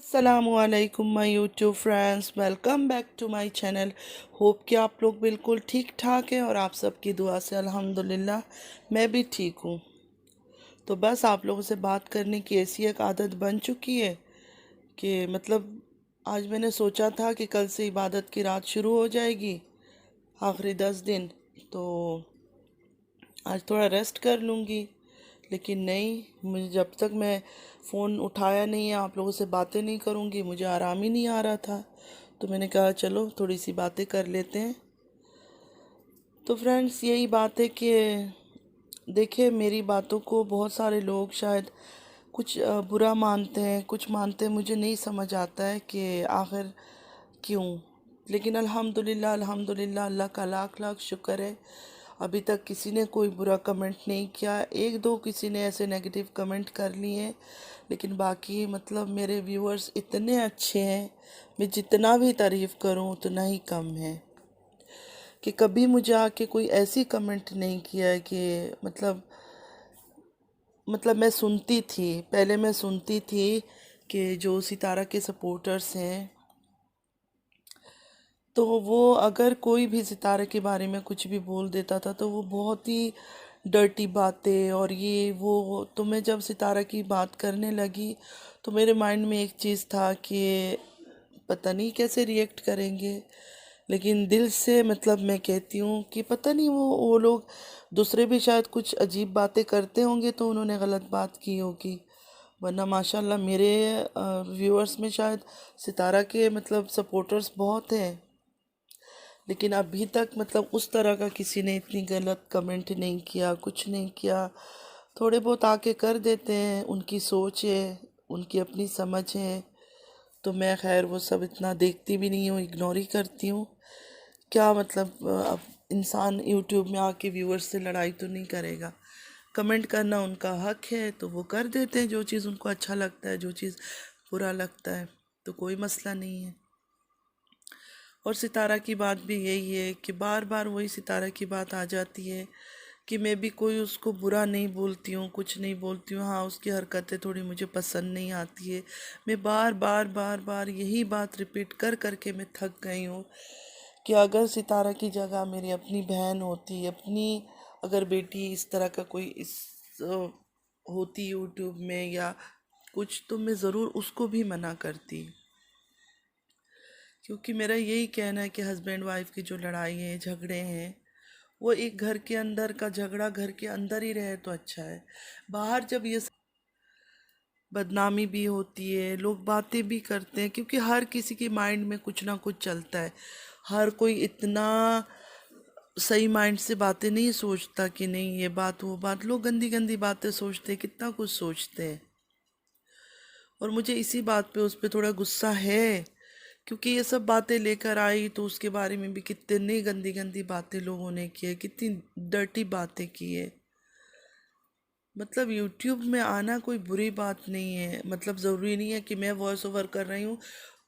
असलकुम my YouTube friends, welcome back to my channel. Hope कि आप लोग बिल्कुल ठीक ठाक हैं और आप सबकी दुआ से अल्हम्दुलिल्लाह मैं भी ठीक हूँ। तो बस आप लोगों से बात करने की ऐसी एक आदत बन चुकी है कि आज मैंने सोचा था कि कल से इबादत की रात शुरू हो जाएगी, आखिरी 10 दिन। तो आज थोड़ा रेस्ट कर लूँगी, लेकिन नहीं, मुझे जब तक मैं फ़ोन उठाया नहीं है, आप लोगों से बातें नहीं करूँगी, मुझे आराम ही नहीं आ रहा था। तो मैंने कहा चलो थोड़ी सी बातें कर लेते हैं। तो फ्रेंड्स, यही बात है कि देखिए, मेरी बातों को बहुत सारे लोग शायद कुछ बुरा मानते हैं, कुछ मानते हैं। मुझे नहीं समझ आता है कि आखिर क्यों। लेकिन अल्हम्दुलिल्लाह अल्हम्दुलिल्लाह, अल्लाह का लाख लाख शुक्र है, अभी तक किसी ने कोई बुरा कमेंट नहीं किया। एक दो किसी ने ऐसे नेगेटिव कमेंट कर लिए हैं, लेकिन बाकी मेरे व्यूअर्स इतने अच्छे हैं, मैं जितना भी तारीफ़ करूं उतना ही कम है। कि कभी मुझे आके कोई ऐसी कमेंट नहीं किया है कि मैं सुनती थी, पहले मैं सुनती थी कि जो सितारा के सपोर्टर्स हैं, तो वो अगर कोई भी सितारे के बारे में कुछ भी बोल देता था तो वो बहुत ही डर्टी बातें और ये वो। तो मैं जब सितारा की बात करने लगी तो मेरे माइंड में एक चीज़ था कि पता नहीं कैसे रिएक्ट करेंगे, लेकिन दिल से मैं कहती हूँ कि पता नहीं वो लोग दूसरे भी शायद कुछ अजीब बातें करते होंगे तो उन्होंने गलत बात की होगी, वरना माशाल्लाह मेरे व्यूअर्स में शायद सितारा के सपोर्टर्स बहुत हैं। लेकिन अभी तक उस तरह का किसी ने इतनी गलत कमेंट नहीं किया, कुछ नहीं किया। थोड़े बहुत आके कर देते हैं, उनकी सोच है, उनकी अपनी समझ है। तो मैं खैर वो सब इतना देखती भी नहीं हूँ, इग्नोर ही करती हूँ। क्या अब इंसान यूट्यूब में आके व्यूअर्स से लड़ाई तो नहीं करेगा। कमेंट करना उनका हक है, तो वो कर देते हैं जो चीज़ उनको अच्छा लगता है, जो चीज़ बुरा लगता है, तो कोई मसला नहीं है। और सितारा की बात भी यही है कि बार बार वही सितारा की बात आ जाती है कि मैं भी कोई उसको बुरा नहीं बोलती हूँ, कुछ नहीं बोलती हूँ। हाँ, उसकी हरकतें थोड़ी मुझे पसंद नहीं आती है। मैं बार बार बार बार यही बात रिपीट कर कर के मैं थक गई हूँ कि अगर सितारा की जगह मेरी अपनी बहन होती, अपनी अगर बेटी इस तरह का कोई इस होती यूट्यूब में या कुछ, तो मैं ज़रूर उसको भी मना करती। क्योंकि मेरा यही कहना है कि हस्बैंड वाइफ की जो लड़ाई है, झगड़े हैं, वो एक घर के अंदर का झगड़ा घर के अंदर ही रहे तो अच्छा है। बाहर जब ये बदनामी भी होती है, लोग बातें भी करते हैं, क्योंकि हर किसी के माइंड में कुछ ना कुछ चलता है। हर कोई इतना सही माइंड से बातें नहीं सोचता कि नहीं ये बात वो बात। लोग गंदी गंदी बातें सोचते हैं, कितना कुछ सोचते हैं। और मुझे इसी बात पे उस पे थोड़ा गुस्सा है, क्योंकि ये सब बातें लेकर आई तो उसके बारे में भी कितनी गंदी गंदी बातें लोगों ने की है, कितनी डर्टी बातें की है। यूट्यूब में आना कोई बुरी बात नहीं है। ज़रूरी नहीं है कि मैं वॉइस ओवर कर रही हूँ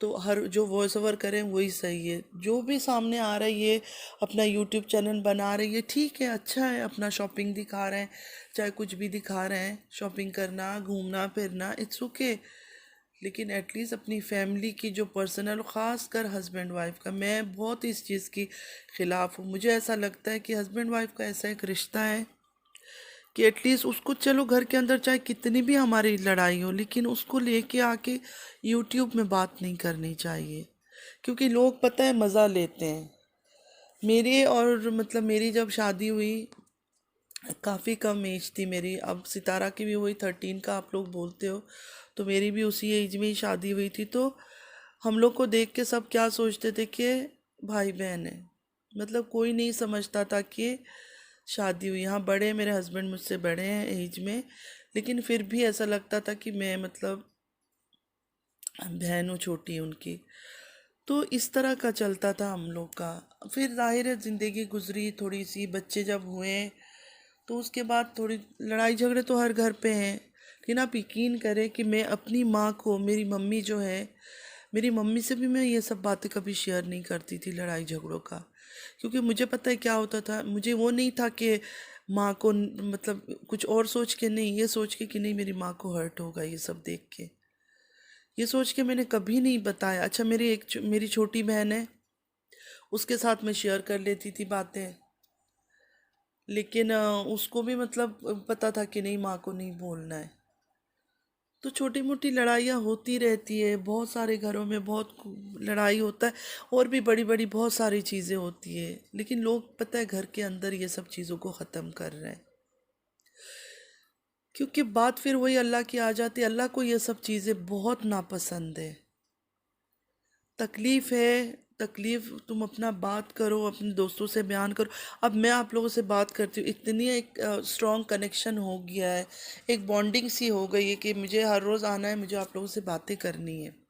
तो हर जो वॉइस ओवर करें वही सही है। जो भी सामने आ रही है, अपना यूट्यूब चैनल बना रही है, ठीक है, अच्छा है, अपना शॉपिंग दिखा रहे हैं, चाहे कुछ भी दिखा रहे हैं, शॉपिंग करना, घूमना फिरना, इट्स ओके। लेकिन एटलीस्ट अपनी फैमिली की जो पर्सनल, ख़ास कर हस्बैंड वाइफ का, मैं बहुत इस चीज़ की ख़िलाफ़ हूँ। मुझे ऐसा लगता है कि हस्बैंड वाइफ का ऐसा एक रिश्ता है कि एटलीस्ट उसको, चलो घर के अंदर चाहे कितनी भी हमारी लड़ाई हो, लेकिन उसको लेके आके यूट्यूब में बात नहीं करनी चाहिए। क्योंकि लोग पता है मज़ा लेते हैं। मेरे और मेरी जब शादी हुई, काफ़ी कम एज थी मेरी। अब सितारा की भी वही 13 का आप लोग बोलते हो, तो मेरी भी उसी एज में ही शादी हुई थी। तो हम लोग को देख के सब क्या सोचते थे कि भाई बहन है। कोई नहीं समझता था कि शादी हुई। हाँ, बड़े मेरे हस्बैंड मुझसे बड़े हैं एज में, लेकिन फिर भी ऐसा लगता था कि मैं बहन हूँ छोटी उनकी। तो इस तरह का चलता था हम लोग का। फिर जाहिर है ज़िंदगी गुजरी, थोड़ी सी बच्चे जब हुए तो उसके बाद थोड़ी लड़ाई झगड़े तो हर घर पे हैं। लेकिन आप यकीन करें कि मैं अपनी माँ को, मेरी मम्मी जो है, मेरी मम्मी से भी मैं ये सब बातें कभी शेयर नहीं करती थी, लड़ाई झगड़ों का। क्योंकि मुझे पता है क्या होता था। मुझे वो नहीं था कि माँ को कुछ और सोच के नहीं, ये सोच के कि नहीं मेरी माँ को हर्ट होगा ये सब देख के। ये सोच के मैंने कभी नहीं बताया। अच्छा, मेरी छोटी बहन है, उसके साथ मैं शेयर कर लेती थी बातें, लेकिन उसको भी मतलब पता था कि नहीं, माँ को नहीं बोलना है। तो छोटी मोटी लड़ाइयाँ होती रहती है, बहुत सारे घरों में बहुत लड़ाई होता है, और भी बड़ी बड़ी बहुत सारी चीज़ें होती है, लेकिन लोग पता है घर के अंदर ये सब चीज़ों को ख़त्म कर रहे हैं। क्योंकि बात फिर वही अल्लाह की आ जाती है। अल्लाह को ये सब चीज़ें बहुत नापसंद है। तकलीफ़ है, तकलीफ़ तुम अपना बात करो, अपने दोस्तों से बयान करो। अब मैं आप लोगों से बात करती हूँ, इतनी एक स्ट्रॉन्ग कनेक्शन हो गया है, एक बॉन्डिंग सी हो गई है कि मुझे हर रोज़ आना है, मुझे आप लोगों से बातें करनी है।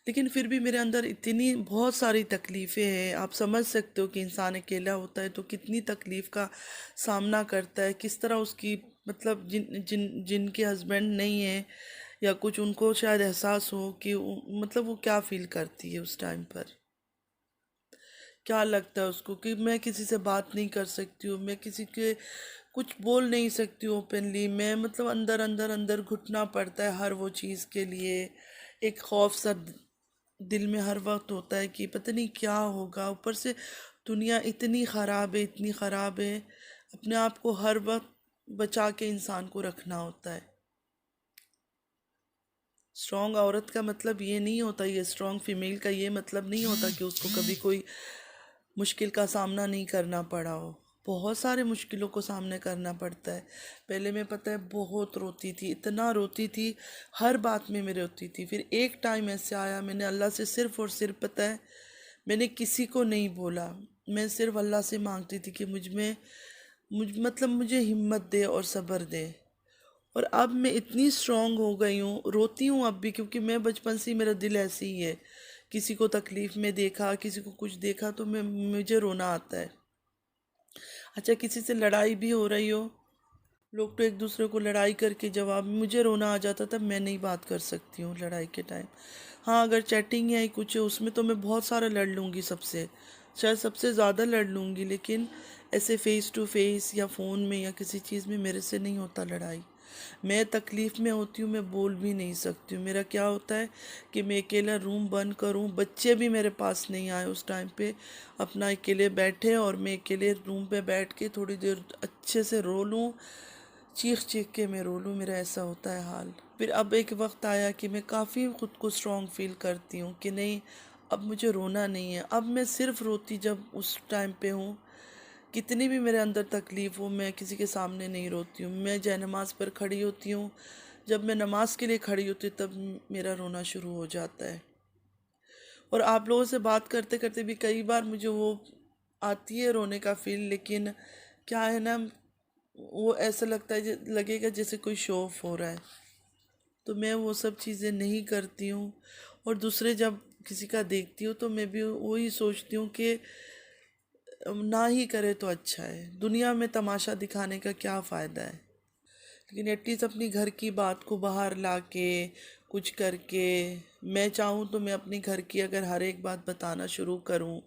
लेकिन फिर भी मेरे अंदर इतनी बहुत सारी तकलीफ़ें हैं। आप समझ सकते हो कि इंसान अकेला होता है तो कितनी तकलीफ़ का सामना करता है, किस तरह उसकी मतलब जिनके हस्बैंड नहीं है या कुछ, उनको शायद एहसास हो कि मतलब वो क्या फील करती है उस टाइम पर, क्या लगता है उसको कि मैं किसी से बात नहीं कर सकती हूँ, मैं किसी के कुछ बोल नहीं सकती हूँ ओपनली, मैं मतलब अंदर अंदर अंदर घुटना पड़ता है हर वो चीज़ के लिए। एक खौफ सा दिल में हर वक्त होता है कि पता नहीं क्या होगा। ऊपर से दुनिया इतनी ख़राब है, इतनी ख़राब है, अपने आप को हर वक्त बचा के इंसान को रखना होता है। स्ट्रॉन्ग औरत का मतलब ये नहीं होता, ये स्ट्रॉन्ग फीमेल का ये मतलब नहीं होता कि उसको कभी कोई मुश्किल का सामना नहीं करना पड़ा हो। बहुत सारे मुश्किलों को सामने करना पड़ता है। पहले मैं पता है बहुत रोती थी, इतना रोती थी, हर बात में मैं रोती थी। फिर एक टाइम ऐसे आया, मैंने अल्लाह से सिर्फ़ और सिर्फ पता है, मैंने किसी को नहीं बोला, मैं सिर्फ अल्लाह से मांगती थी कि मुझे हिम्मत दे और सब्र दे। और अब मैं इतनी स्ट्रांग हो गई हूँ, रोती हूँ अब भी, क्योंकि मैं बचपन से ही मेरा दिल ऐसे ही है। किसी को तकलीफ़ में देखा, किसी को कुछ देखा तो मुझे रोना आता है। अच्छा, किसी से लड़ाई भी हो रही हो, लोग तो एक दूसरे को लड़ाई करके जवाब, मुझे रोना आ जाता, तब मैं नहीं बात कर सकती हूँ लड़ाई के टाइम। हाँ, अगर चैटिंग है कुछ है उसमें तो मैं बहुत सारा लड़ लूँगी सबसे, शायद सबसे ज़्यादा लड़ लूँगी, लेकिन ऐसे फेस टू फेस या फ़ोन में या किसी चीज़ में मेरे से नहीं होता लड़ाई। मैं तकलीफ़ में होती हूँ, मैं बोल भी नहीं सकती हूँ। मेरा क्या होता है कि मैं अकेला रूम बंद करूँ, बच्चे भी मेरे पास नहीं आए उस टाइम पे, अपना अकेले बैठे और मैं अकेले रूम पे बैठ के थोड़ी देर अच्छे से रो लूँ, चीख चीख के मैं रो लूँ, मेरा ऐसा होता है हाल। फिर अब एक वक्त आया कि मैं काफ़ी खुद को स्ट्रॉन्ग फील करती हूँ कि नहीं, अब मुझे रोना नहीं है। अब मैं सिर्फ रोती जब उस टाइम पे हूँ, कितनी भी मेरे अंदर तकलीफ़ हो, मैं किसी के सामने नहीं रोती हूँ। मैं जय नमाज पर खड़ी होती हूँ, जब मैं नमाज के लिए खड़ी होती हूँ तब मेरा रोना शुरू हो जाता है। और आप लोगों से बात करते करते भी कई बार मुझे वो आती है रोने का फील, लेकिन क्या है ना, वो ऐसा लगता है लगेगा जैसे कोई शो ऑफ हो रहा है, तो मैं वो सब चीज़ें नहीं करती हूँ। और दूसरे जब किसी का देखती हूँ तो मैं भी वही सोचती हूँ कि ना ही करे तो अच्छा है, दुनिया में तमाशा दिखाने का क्या फ़ायदा है। लेकिन एटलीस्ट अपनी घर की बात को बाहर ला के कुछ करके, मैं चाहूँ तो मैं अपनी घर की अगर हर एक बात बताना शुरू करूँ,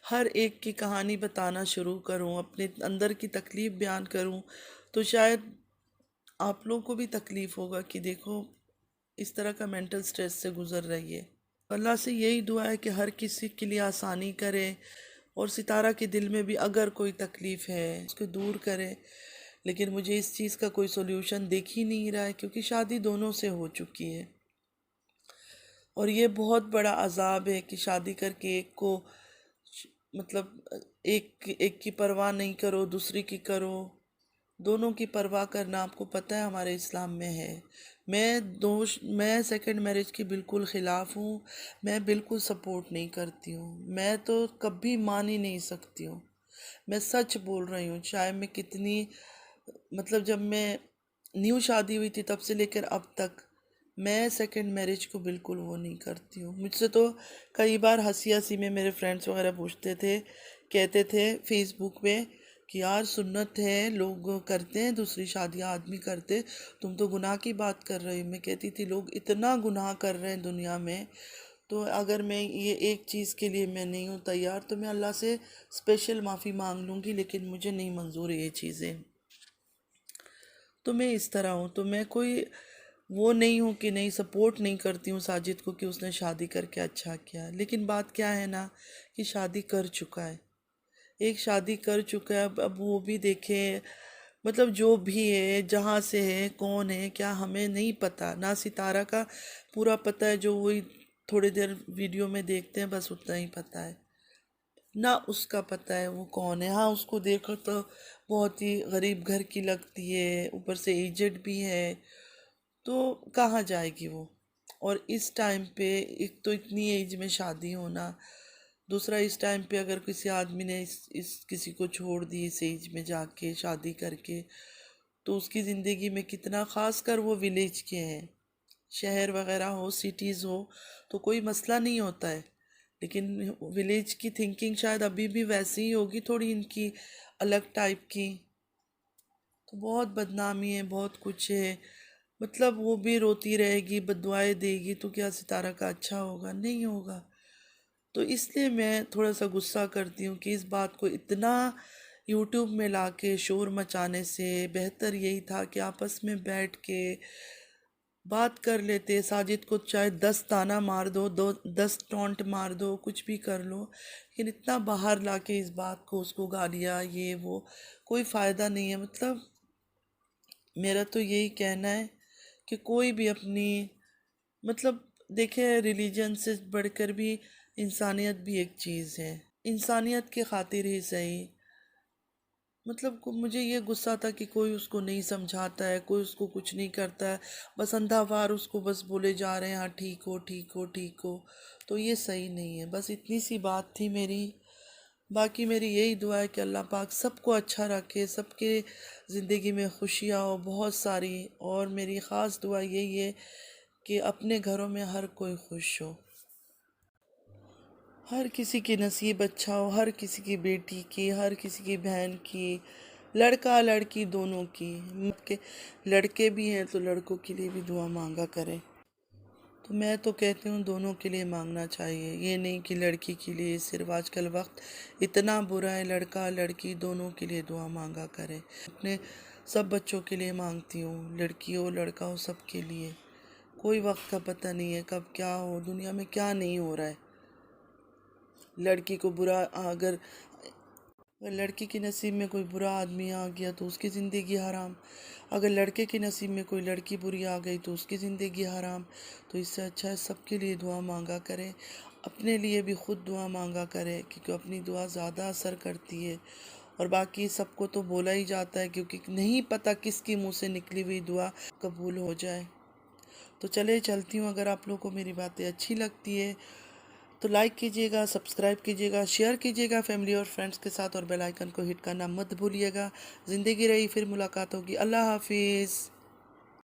हर एक की कहानी बताना शुरू करूँ, अपने अंदर की तकलीफ़ बयान करूँ, तो शायद आप लोगों को भी तकलीफ़ होगा कि देखो इस तरह का मेंटल स्ट्रेस से गुज़र रही है। अल्लाह से यही दुआ है कि हर किसी के लिए आसानी करे, और सितारा के दिल में भी अगर कोई तकलीफ़ है उसको दूर करे। लेकिन मुझे इस चीज़ का कोई सोल्यूशन दिख ही नहीं रहा है, क्योंकि शादी दोनों से हो चुकी है, और ये बहुत बड़ा अजाब है कि शादी करके एक को मतलब एक एक की परवाह नहीं करो, दूसरी की करो। दोनों की परवाह करना आपको पता है हमारे इस्लाम में है। मैं सेकंड मैरिज की बिल्कुल ख़िलाफ़ हूँ, मैं बिल्कुल सपोर्ट नहीं करती हूँ, मैं तो कभी मान ही नहीं सकती हूँ। मैं सच बोल रही हूँ, चाहे मैं कितनी मतलब जब मैं न्यू शादी हुई थी तब से लेकर अब तक मैं सेकंड मैरिज को बिल्कुल वो नहीं करती हूँ। मुझसे तो कई बार हंसी हंसी में मेरे फ्रेंड्स वगैरह पूछते थे, कहते थे फेसबुक पे कि यार सुन्नत है, लोग करते हैं दूसरी शादियाँ, आदमी करते, तुम तो गुनाह की बात कर रही हो। मैं कहती थी लोग इतना गुनाह कर रहे हैं दुनिया में, तो अगर मैं ये एक चीज़ के लिए मैं नहीं हूँ तैयार, तो मैं अल्लाह से स्पेशल माफ़ी मांग लूँगी, लेकिन मुझे नहीं मंजूर है ये चीज़ें। तो मैं इस तरह हूँ, तो मैं कोई वो नहीं हूँ कि नहीं सपोर्ट नहीं करती हूँ साजिद को कि उसने शादी करके अच्छा किया, लेकिन बात क्या है ना कि शादी कर चुका है, एक शादी कर चुका है। अब वो भी देखे, मतलब जो भी है, जहाँ से है, कौन है क्या, हमें नहीं पता ना। सितारा का पूरा पता है, जो वही थोड़ी देर वीडियो में देखते हैं बस उतना ही पता है, ना उसका पता है वो कौन है। हाँ, उसको देखो तो बहुत ही गरीब घर की लगती है, ऊपर से एजेड भी है, तो कहाँ जाएगी वो। और इस टाइम पे एक तो इतनी एज में शादी होना, दूसरा इस टाइम पे अगर किसी आदमी ने इस किसी को छोड़ दी इस एज में जाके शादी करके, तो उसकी ज़िंदगी में कितना, खास कर वो विलेज के हैं, शहर वगैरह हो, सिटीज़ हो तो कोई मसला नहीं होता है, लेकिन विलेज की थिंकिंग शायद अभी भी वैसी ही होगी, थोड़ी इनकी अलग टाइप की। तो बहुत बदनामी है, बहुत कुछ है, मतलब वो भी रोती रहेगी, बददुआएं देगी, तो क्या सितारा का अच्छा होगा? नहीं होगा। तो इसलिए मैं थोड़ा सा गुस्सा करती हूँ कि इस बात को इतना यूट्यूब में लाके शोर मचाने से बेहतर यही था कि आपस में बैठ के बात कर लेते। साजिद को चाहे 10 ताना मार दो, 10 टॉन्ट मार दो, कुछ भी कर लो, लेकिन इतना बाहर लाके इस बात को, उसको गालियाँ ये वो, कोई फ़ायदा नहीं है। मतलब मेरा तो यही कहना है कि कोई भी अपनी, मतलब देखे, रिलीजन से बढ़कर भी इंसानियत भी एक चीज़ है, इंसानियत की खातिर ही सही। मतलब मुझे ये गुस्सा था कि कोई उसको नहीं समझाता है, कोई उसको कुछ नहीं करता है, बस अंधावार उसको बस बोले जा रहे हैं हाँ ठीक हो ठीक हो ठीक हो। तो ये सही नहीं है। बस इतनी सी बात थी मेरी। बाकी मेरी यही दुआ है कि अल्लाह पाक सबको अच्छा रखे, सबके ज़िंदगी में खुशियाँ हो बहुत सारी। और मेरी ख़ास दुआ यही है कि अपने घरों में हर कोई खुश हो, हर किसी की नसीब अच्छा हो, हर किसी की बेटी की, हर किसी की बहन की, लड़का लड़की दोनों की। के लड़के भी हैं तो लड़कों के लिए भी दुआ मांगा करें। तो मैं तो कहती हूँ दोनों के लिए मांगना चाहिए, ये नहीं कि लड़की के लिए सिर्फ। आजकल वक्त इतना बुरा है, लड़का लड़की दोनों के लिए दुआ मांगा करें। अपने सब बच्चों के लिए मांगती हूँ, लड़की हो लड़का हो सबके लिए। कोई वक्त का पता नहीं है कब क्या हो, दुनिया में क्या नहीं हो रहा है। लड़की को बुरा, अगर लड़की के नसीब में कोई बुरा आदमी आ गया तो उसकी ज़िंदगी हराम, अगर लड़के के नसीब में कोई लड़की बुरी आ गई तो उसकी ज़िंदगी हराम। तो इससे अच्छा है सबके लिए दुआ मांगा करें, अपने लिए भी खुद दुआ मांगा करें, क्योंकि अपनी दुआ ज़्यादा असर करती है। और बाकी सबको तो बोला ही जाता है, क्योंकि नहीं पता किसकी मुंह से निकली हुई दुआ कबूल हो जाए। तो चले चलती हूँ। अगर आप लोगों को मेरी बातें अच्छी लगती है तो लाइक कीजिएगा, सब्सक्राइब कीजिएगा, शेयर कीजिएगा फैमिली और फ्रेंड्स के साथ, और बेल आइकन को हिट करना मत भूलिएगा। ज़िंदगी रही फिर मुलाकात होगी। अल्लाह हाफिज़।